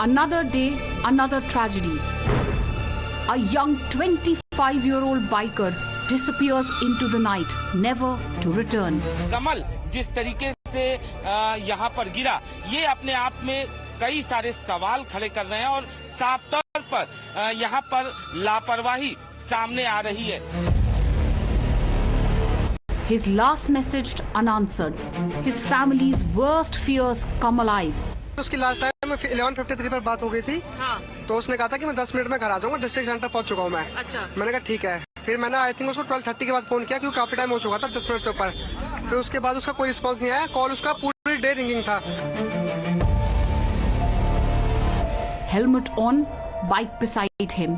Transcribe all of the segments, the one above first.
Another day, another tragedy. A young 25-year-old biker disappears into the night, never to return. कमल जिस तरीके से यहाँ पर गिरा, ये अपने आप में कई सारे सवाल खड़े कर रहे हैं और साफ तौर पर यहाँ पर लापरवाही सामने आ रही है. His last message unanswered. His family's worst fears come alive. उसकी लास्ट टाइम 11:53 पर बात हो गई थी. हाँ. तो उसने कहा था कि मैं 10 मिनट में घर आ जाऊंगा, डिस्ट्रिक्ट सेंटर पहुंच चुका हूँ मैं. अच्छा. मैंने कहा ठीक है. फिर मैंने आई थिंक उसको 12:30 के बाद फोन किया क्योंकि काफी टाइम हो चुका था, 10 मिनट से ऊपर. फिर उसके बाद उसका कोई रिस्पांस नहीं आया. कॉल उसका पूरी डे रिंगिंग था. Helmet on, bike beside him.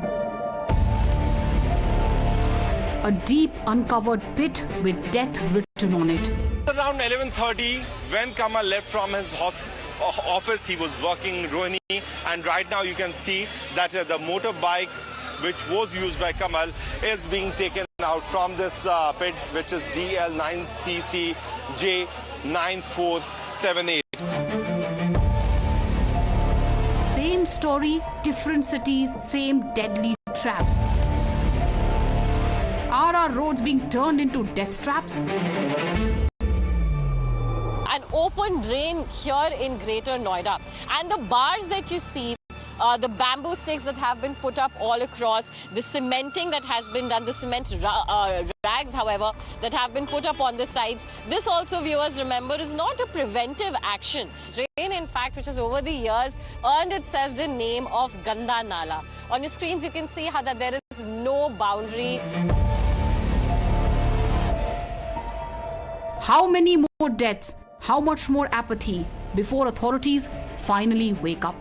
A deep uncovered pit with death written on it. Around 11:30, when Kamal left from his office, he was working Rohini, and right now you can see that the motorbike which was used by Kamal is being taken out from this pit, which is DL9CCJ9478. Same story, different cities, same deadly trap. Are our roads being turned into death traps? An open drain here in Greater Noida, and the bars that you see, the bamboo sticks that have been put up all across, the cementing that has been done, the cement rags, however, that have been put up on the sides. This also, viewers, remember, is not a preventive action. Drain, in fact, which has over the years earned itself the name of Ganda Nala. On your screens, you can see how that there is no boundary. How many more deaths? How much more apathy before authorities finally wake up?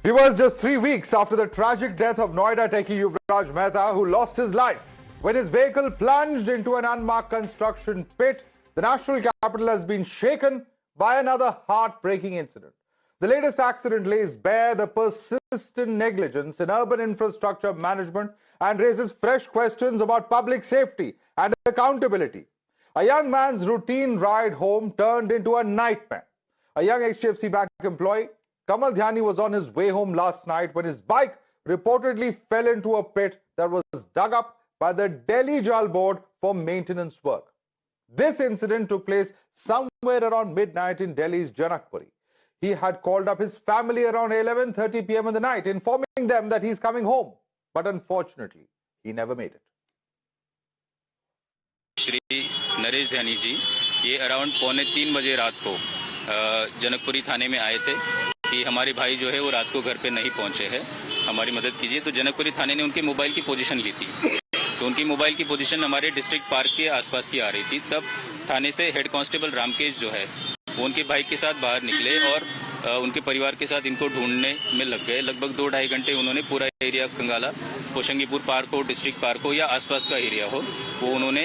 It was just 3 weeks after the tragic death of Noida techie Yuvraj Mehta, who lost his life when his vehicle plunged into an unmarked construction pit. The national capital has been shaken by another heartbreaking incident. The latest accident lays bare the persistent negligence in urban infrastructure management and raises fresh questions about public safety and accountability. A young man's routine ride home turned into a nightmare. A young HDFC Bank employee, Kamal, was on his way home last night when his bike reportedly fell into a pit that was dug up by the Delhi Jal Board for maintenance work. This incident took place somewhere around midnight in Delhi's Janakpuri. He had called up his family around 11:30 p.m. in the night, informing them that he's coming home. But unfortunately, he never made it. Shri Naresh Dhyani ji ये around 2:45 बजे रात को जनकपुरी थाने में आए थे कि हमारे भाई जो है वो रात को घर पे नहीं पहुंचे हैं, हमारी मदद कीजिए. तो जनकपुरी थाने ने उनके मोबाइल की पोजीशन ली थी. तो उनकी मोबाइल की पोजीशन हमारे डिस्ट्रिक्ट पार्क के आसपास की आ रही थी. तब थाने से हेड कांस्टेबल रामकेश जो है वो उनके बाइक के साथ बाहर निकले और उनके परिवार के साथ इनको ढूंढने में लग गए. लगभग 2-2.5 घंटे उन्होंने पूरा एरिया खंगाला, पोशंगीपुर पार्क हो, डिस्ट्रिक्ट पार्क हो या आसपास का एरिया हो, वो उन्होंने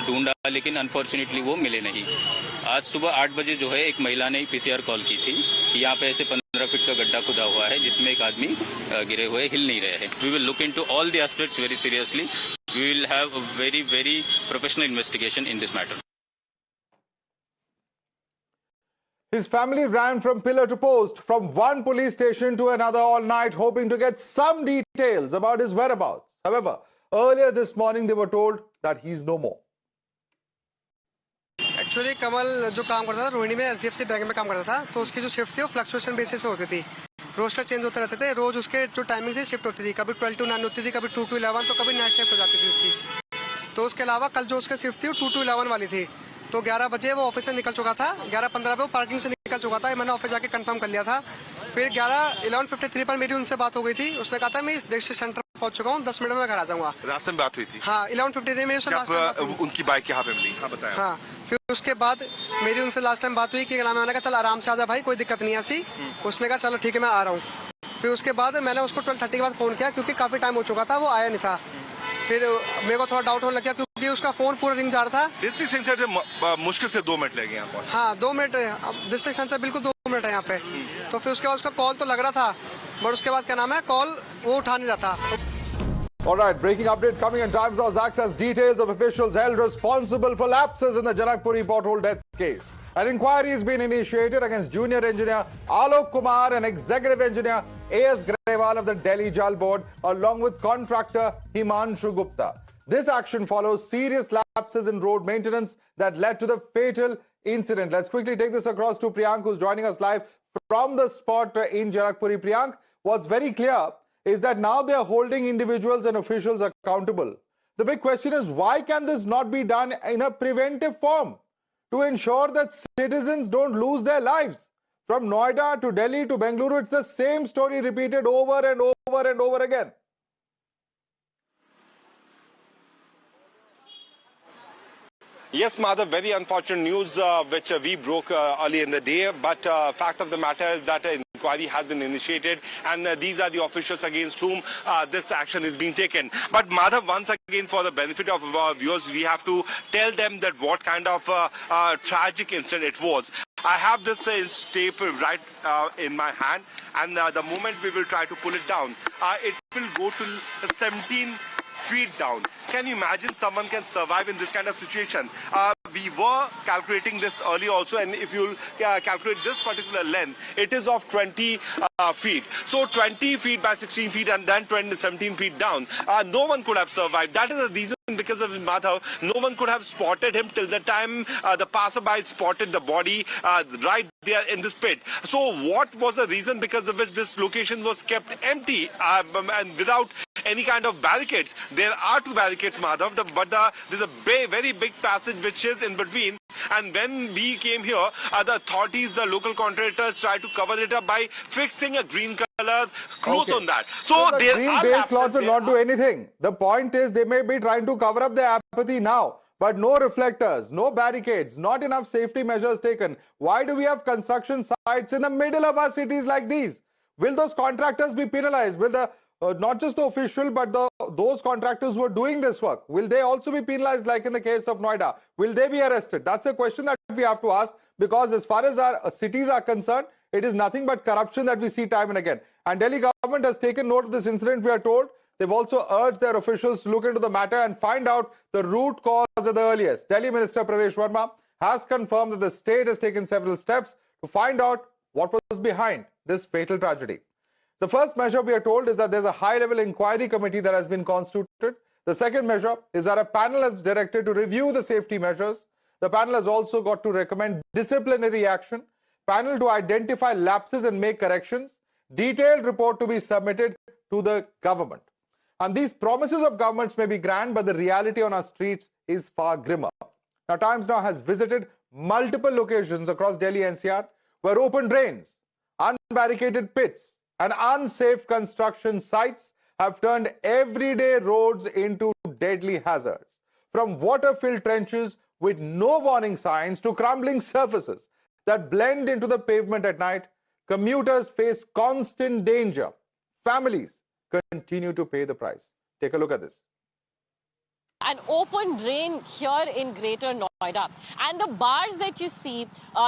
ढूंढा, लेकिन अनफॉर्चुनेटली वो मिले नहीं. आज सुबह 8 बजे जो है एक महिला ने पीसीआर कॉल की थी कि यहाँ पे ऐसे 15 फीट का गड्ढा खुदा हुआ है जिसमें एक आदमी गिरे हुए हिल नहीं रहे हैं. We will look into all the aspects very seriously. We will have a very very professional investigation in this matter. His family ran from pillar to post, from one police station to another all night, hoping to get some details about his whereabouts. However, earlier this morning they were told that he's no more. Actually Kamal जो काम करता था रोहिणी में HDFC bank में काम करता था, तो उसकी जो शिफ्ट थी वो फ्लक्चुएशन बेसिस पे होती थी. रोस्टर चेंज होते रहते थे. रोज उसके जो टाइमिंग से शिफ्ट होती थी, कभी 12 to 9 होती थी, कभी 2 to 11, तो कभी नाइट शिफ्ट हो जाती थी उसकी. तो उसके अलावा कल जो उसकी शिफ्ट थी वो 2 to 11 वाली थी. तो 11 बजे वो ऑफिस से निकल चुका था. 11:15 पे वो पार्किंग से निकल चुका था. मैंने ऑफिस जाके कंफर्म कर लिया था. फिर 11:53 पर मेरी उनसे बात हो गई थी. उसने कहा था मैं इस डिस्ट्रिक्ट सेंटर पहुंच चुका हूँ, 10 मिनट में घर आ जाऊंगा. रास्ते में बात हुई थी. हाँ, 11:53 में उनकी बाइक यहाँ पे मिली. हाँ, बताया. हाँ, फिर उसके बाद मेरी उनसे लास्ट टाइम बात हुई कि मैंने कहा चल आराम से आ जा भाई, कोई दिक्कत नहीं है ऐसी. उसने कहा चलो ठीक है मैं आ रहा हूँ. फिर उसके बाद मैंने उसको 12:30 के बाद फोन किया क्योंकि काफी टाइम हो चुका था, वो आया नहीं था. फिर मेरे को थोड़ा डाउट होने लग गया क्योंकि उसका फोन पूरा रिंग जा रहा था. डिस्ट्रिक्ट सेंटर से मुश्किल से 2 मिनट लगे यहाँ पर. हाँ, 2 मिनट. डिस्ट्रिक्ट सेंटर बिल्कुल 2 मिनट है यहाँ पे. तो फिर उसके बाद उसका कॉल तो लग रहा था, बट उसके बाद क्या नाम है, कॉल वो उठा नहीं रहा था. All right, breaking update coming in Times Now. Zach says details of officials held responsible for lapses in the Janakpuri pothole death case. An inquiry has been initiated against junior engineer Alok Kumar and executive engineer A.S. Grewal of the Delhi Jal Board, along with contractor Himanshu Gupta. This action follows serious lapses in road maintenance that led to the fatal incident. Let's quickly take this across to Priyank, who's joining us live from the spot in Janakpuri. Priyank, what's very clear is that now they are holding individuals and officials accountable. The big question is, why can this not be done in a preventive form to ensure that citizens don't lose their lives? From Noida to Delhi to Bengaluru, it's the same story repeated over and over and over again. Yes, Madhav, very unfortunate news which we broke early in the day. But fact of the matter is that an inquiry has been initiated, and these are the officials against whom this action is being taken. But Madhav, once again, for the benefit of our viewers, we have to tell them that what kind of tragic incident it was. I have this tape right in my hand, and the moment we will try to pull it down, it will go to 17 feet down. Can you imagine someone can survive in this kind of situation? We were calculating this earlier also, and if you calculate this particular length, it is of 20 feet. So 20 feet by 16 feet and then 17 feet down. No one could have survived. That is the reason, because of Madhav, no one could have spotted him till the time the passerby spotted the body right there in this pit. So what was the reason because of which this location was kept empty and without any kind of barricades? There are two barricades, Madhav, but there's a very big passage which is in between. And when we came here, the authorities, the local contractors tried to cover it up by fixing a green color cloth on that. So the green-based cloth will not do anything. The point is they may be trying to cover up their apathy now, but no reflectors, no barricades, not enough safety measures taken. Why do we have construction sites in the middle of our cities like these? Will those contractors be penalized? Will the not just the official, but those contractors who are doing this work, will they also be penalized like in the case of Noida? Will they be arrested? That's a question that we have to ask, because as far as our cities are concerned, it is nothing but corruption that we see time and again. And Delhi government has taken note of this incident, we are told. They've also urged their officials to look into the matter and find out the root cause at the earliest. Delhi Minister Pravesh Verma has confirmed that the state has taken several steps to find out what was behind this fatal tragedy. The first measure, we are told, is that there's a high-level inquiry committee that has been constituted. The second measure is that a panel is directed to review the safety measures. The panel has also got to recommend disciplinary action. Panel to identify lapses and make corrections. Detailed report to be submitted to the government. And these promises of governments may be grand, but the reality on our streets is far grimmer. Now, Times Now has visited multiple locations across Delhi NCR where open drains, unbarricaded pits, and unsafe construction sites have turned everyday roads into deadly hazards. From water-filled trenches with no warning signs to crumbling surfaces that blend into the pavement at night, commuters face constant danger. Families continue to pay the price. Take a look at this. An open drain here in Greater Noida, and the bars that you see,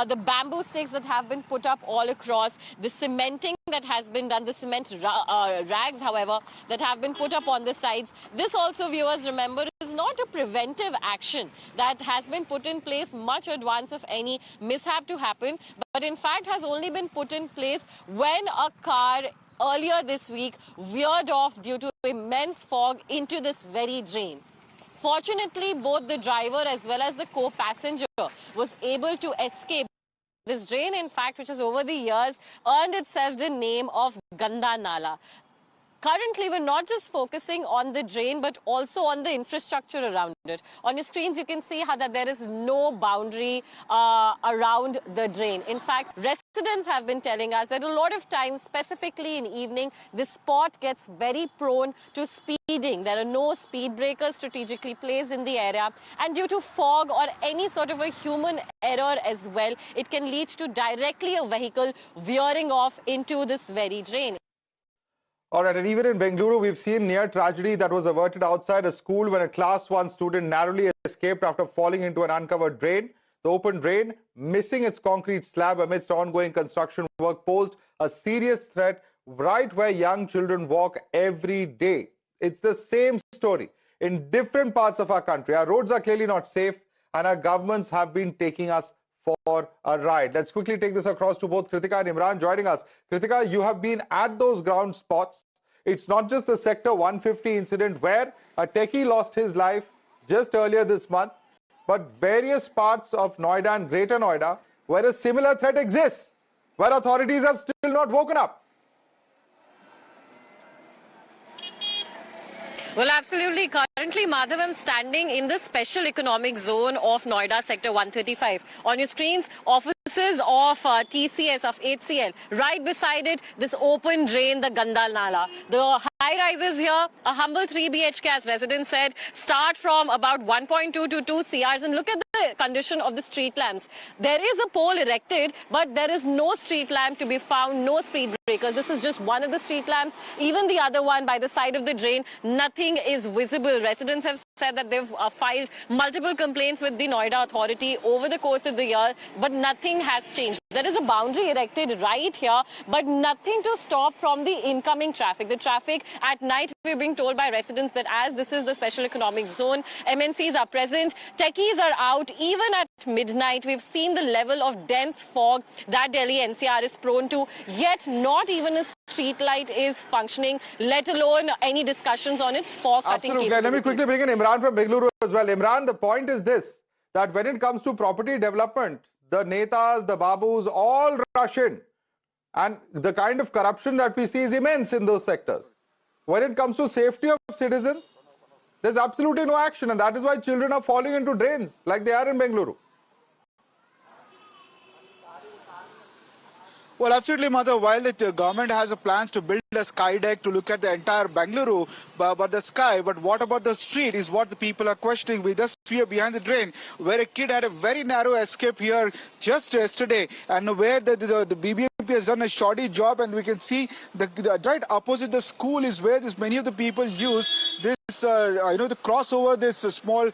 the bamboo sticks that have been put up all across, the cementing that has been done, the cement rags, however, that have been put up on the sides. This also, viewers, remember, is not a preventive action that has been put in place much advance of any mishap to happen, but in fact has only been put in place when a car earlier this week veered off due to immense fog into this very drain. Fortunately, both the driver as well as the co-passenger was able to escape. This drain, in fact, which has over the years earned itself the name of Ganda Nala. Currently, we're not just focusing on the drain, but also on the infrastructure around it. On your screens, you can see how that there is no boundary around the drain. In fact, residents have been telling us that a lot of times, specifically in evening, this spot gets very prone to speeding. There are no speed breakers strategically placed in the area. And due to fog or any sort of a human error as well, it can lead to directly a vehicle veering off into this very drain. All right, and even in Bengaluru, we've seen near tragedy that was averted outside a school when a Class 1 student narrowly escaped after falling into an uncovered drain. The open drain, missing its concrete slab amidst ongoing construction work, posed a serious threat right where young children walk every day. It's the same story in different parts of our country. Our roads are clearly not safe, and our governments have been taking us for a ride. Let's quickly take this across to both Kritika and Imran joining us. Kritika, you have been at those ground spots. It's not just the Sector 150 incident where a techie lost his life just earlier this month, but various parts of Noida and Greater Noida where a similar threat exists, where authorities have still not woken up. Well, absolutely. Currently, Madhav, I'm standing in the special economic zone of Noida, Sector 135. On your screens, offices of TCS, of HCL. Right beside it, this open drain, the Gandal Nala. The high-rises here, a humble 3 BHK, as residents said, start from about 1.2 to 2 CRs. And look at the condition of the street lamps. There is a pole erected, but there is no street lamp to be found, no speed breakers. This is just one of the street lamps. Even the other one by the side of the drain, nothing is visible. Residents have said that they've filed multiple complaints with the Noida authority over the course of the year, but nothing has changed. There is a boundary erected right here, but nothing to stop from the incoming traffic. The traffic at night, we're being told by residents that as this is the special economic zone, MNCs are present, techies are out. Even at midnight, we've seen the level of dense fog that Delhi NCR is prone to, yet not even a street light is functioning, let alone any discussions on its fog-cutting capability. Let me quickly bring in Imran from Bengaluru as well. Imran, the point is this, that when it comes to property development, the netas, the babus, all rush in. And the kind of corruption that we see is immense in those sectors. When it comes to safety of citizens, there's absolutely no action. And that is why children are falling into drains like they are in Bengaluru. Well, absolutely, Mother. While the government has plans to build a sky deck to look at the entire Bengaluru, but the sky, but what about the street is what the people are questioning. We just see behind the drain where a kid had a very narrow escape here just yesterday, and where the BBMP has done a shoddy job, and we can see the right opposite the school is where many of the people use this. The crossover this small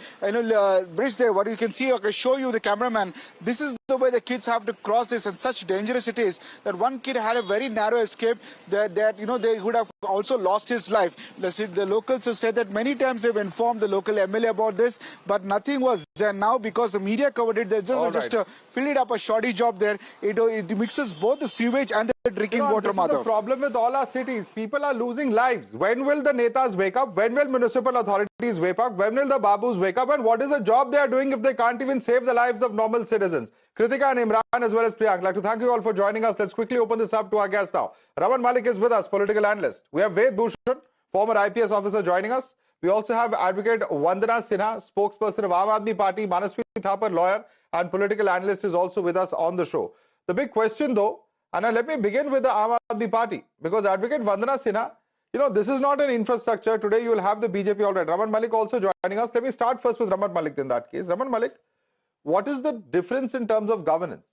bridge there. What you can see, I can show you the cameraman. This is the way the kids have to cross this, and such dangerous it is that one kid had a very narrow escape that they would have also lost his life. The locals have said that many times they've informed the local MLA about this, but nothing was done. Now because the media covered it, they just filled it up a shoddy job there. It mixes both the sewage and the drinking water. This is the problem with all our cities. People are losing lives. When will the netas wake up? When will municipal authorities wake up? When will the babus wake up? And what is the job they are doing if they can't even save the lives of normal citizens? Kritika and Imran as well as Priyank, I'd like to thank you all for joining us. Let's quickly open this up to our guests now. Raman Malik is with us, political analyst. We have Ved Bhushan, former IPS officer, joining us. We also have Advocate Vandana Sinha, spokesperson of Aam Aadmi Party. Manasvi Thapar, lawyer and political analyst, is also with us on the show. The big question though, and let me begin with the Aam Aadmi Party, because Advocate Vandana Sinha, this is not an infrastructure. Today you will have the BJP, all right. Raman Malik also joining us. Let me start first with Raman Malik in that case. Raman Malik, what is the difference in terms of governance?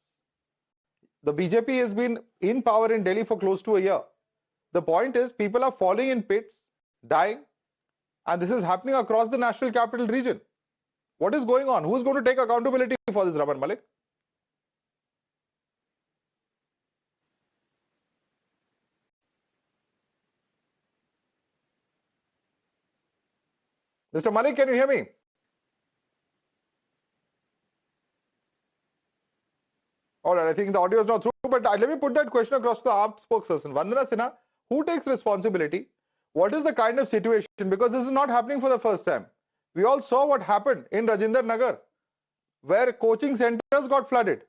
The BJP has been in power in Delhi for close to a year. The point is people are falling in pits, dying, and this is happening across the national capital region. What is going on? Who is going to take accountability for this, Raman Malik? Mr. Malik, can you hear me? All right, I think the audio is not through, but let me put that question across to the AAP spokesperson, Vandana Sinha. Who takes responsibility? What is the kind of situation? Because this is not happening for the first time. We all saw what happened in Rajinder Nagar, where coaching centers got flooded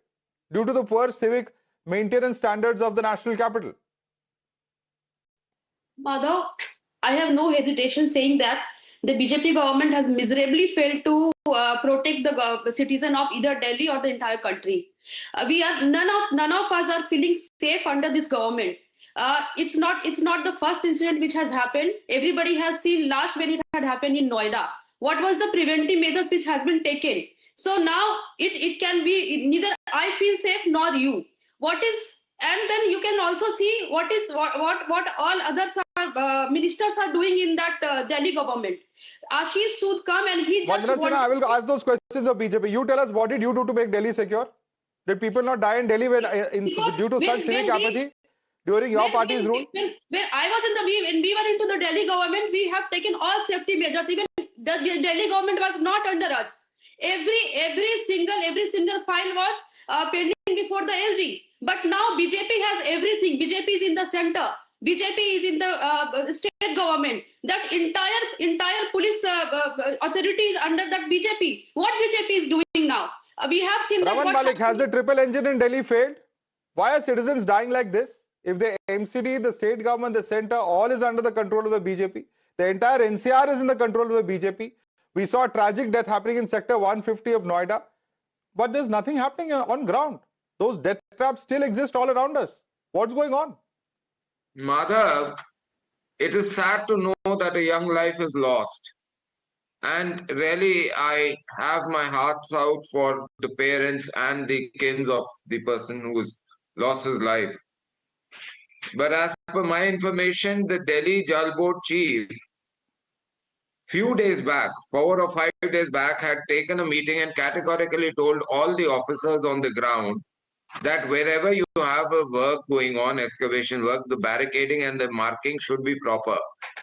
due to the poor civic maintenance standards of the national capital. Madhav, I have no hesitation saying that the BJP government has miserably failed to protect the citizen of either Delhi or the entire country. None of us are feeling safe under this government. It's not the first incident which has happened. Everybody has seen last when it had happened in Noida. What was the preventive measures which has been taken? So now it can be neither I feel safe nor you. And then you can also see what all others ministers are doing in that Delhi government. Ashish Sood come and he just... Vandana Sinha, I will ask those questions of BJP. You tell us, what did you do to make Delhi secure? Did people not die in Delhi due to such civic apathy during your party's rule? When I was when we were into the Delhi government, we have taken all safety measures. Even the Delhi government was not under us. Every single file was pending before the LG. But now BJP has everything. BJP is in the center. BJP is in the state government. That entire police authority is under that BJP. What BJP is doing now? We have seen Raman Malik, has the triple engine in Delhi failed? Why are citizens dying like this? If the MCD, the state government, the center, all is under the control of the BJP. The entire NCR is in the control of the BJP. We saw a tragic death happening in sector 150 of Noida. But there's nothing happening on ground. Those death traps still exist all around us. What's going on? Madhav, it is sad to know that a young life is lost. And really, I have my hearts out for the parents and the kins of the person who has lost his life. But as per my information, the Delhi Jal Board chief, few days back, 4 or 5 days back, had taken a meeting and categorically told all the officers on the ground that wherever you have a work going on, excavation work, the barricading and the marking should be proper.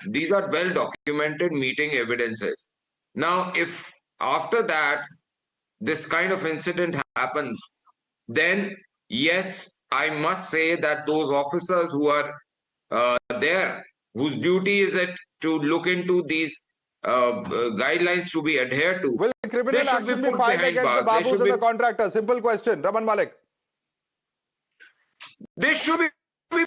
These are well documented meeting evidences. Now, if after that, this kind of incident happens, then yes, I must say that those officers who are there, whose duty is it to look into these guidelines to be adhered to. Will criminal action be filed against the Babus and the contractors? Simple question. Raman Malik. This should be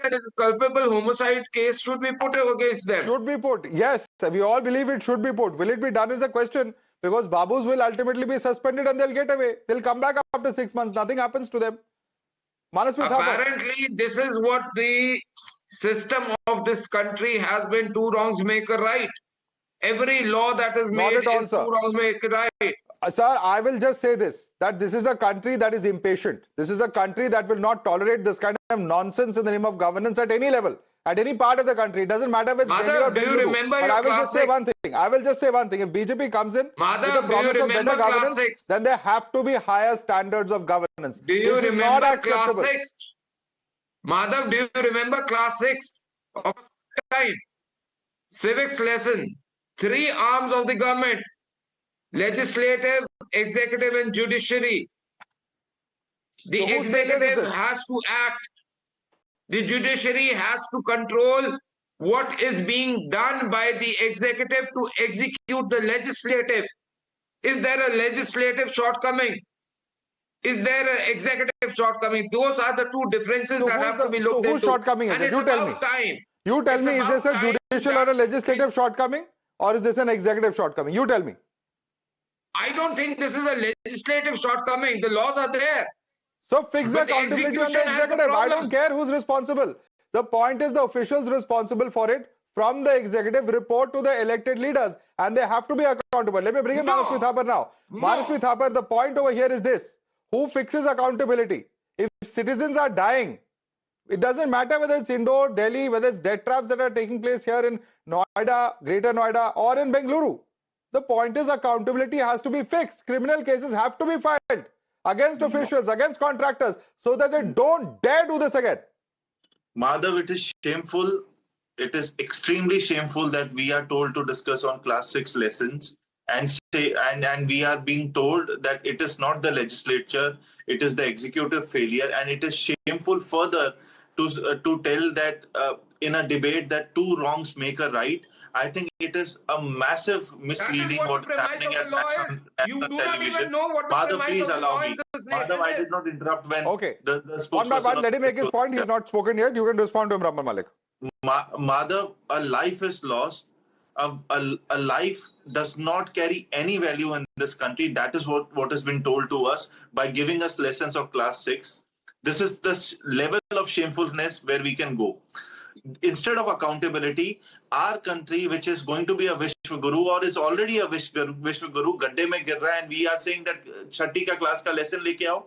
a culpable homicide case should be put against them. Should be put. Yes, we all believe it should be put. Will it be done is the question, because Babus will ultimately be suspended and they'll get away. They'll come back after 6 months. Nothing happens to them. Apparently, this is what the system of this country has been: two wrongs make a right. Every law that is made is two wrongs make a right. Sir, I will just say this, that this is a country that is impatient. This is a country that will not tolerate this kind of nonsense in the name of governance at any level, at any part of the country. It doesn't matter if it's Delhi or Bengaluru. But I will just say one thing. I will just say one thing. If BJP comes in with a promise of better governance, then there have to be higher standards of governance. Do you remember class 6? Madhav, do you remember class 6 of time? Civics lesson. 3 arms of the government: legislative, executive and judiciary. The executive has to act. The judiciary has to control what is being done by the executive to execute the legislative. Is there a legislative shortcoming? Is there an executive shortcoming? Those are the two differences that have to be looked into. Whose shortcoming is it? You tell me. You tell me, is this a judicial or a legislative shortcoming? Or is this an executive shortcoming? You tell me. I don't think this is a legislative shortcoming. The laws are there. So fix the accountability on the executive. I don't care who's responsible. The point is the officials responsible for it from the executive report to the elected leaders, and they have to be accountable. Let me bring in Manasvi Thapar now. Manasvi Thapar, the point over here is this. Who fixes accountability? If citizens are dying, it doesn't matter whether it's Indore, Delhi, whether it's death traps that are taking place here in Noida, Greater Noida or in Bengaluru. The point is accountability has to be fixed. Criminal cases have to be filed against officials, against contractors, so that they don't dare do this again. Madhav, it is shameful. It is extremely shameful that we are told to discuss on class 6 lessons and we are being told that it is not the legislature, it is the executive failure, and it is shameful further to tell that in a debate that two wrongs make a right. I think it is a massive misleading what is happening at national television. Madhav, please allow me. Madhav, I did not interrupt when the spokesperson... Let him make his point. He has not spoken yet. You can respond to him, Raman Malik. Madhav, a life is lost. A life does not carry any value in this country. That is what has been told to us by giving us lessons of class 6. This is the level of shamefulness where we can go. Instead of accountability, our country, which is going to be a Vishwa Guru or is already a Vishwa Guru, gadde mein gir raha hai, and we are saying that chatti ka class ka lesson leke aao.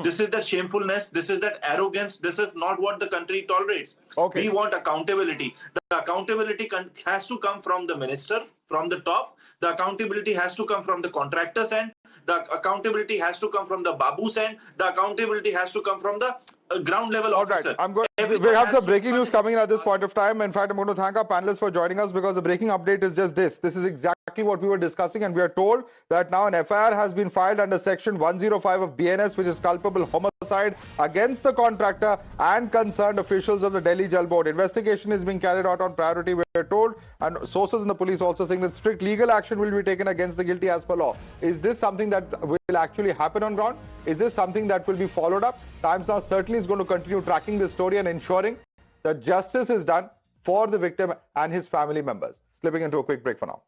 This is the shamefulness. This is that arrogance. This is not what the country tolerates. We want accountability. The accountability has to come from the minister, from the top. The accountability has to come from the contractors end. The accountability has to come from the Babus end. The accountability has to come from the ground level officer. We have some breaking news coming in at this point of time. In fact, I'm going to thank our panelists for joining us, because the breaking update is just this. This is exactly exactly what we were discussing, and we are told that now an FIR has been filed under section 105 of BNS, which is culpable homicide, against the contractor and concerned officials of the Delhi Jal Board. Investigation is being carried out on priority, we are told, and sources in the police also saying that strict legal action will be taken against the guilty as per law. Is this something that will actually happen on ground? Is this something that will be followed up? Times Now certainly is going to continue tracking this story and ensuring that justice is done for the victim and his family members. Slipping into a quick break for now.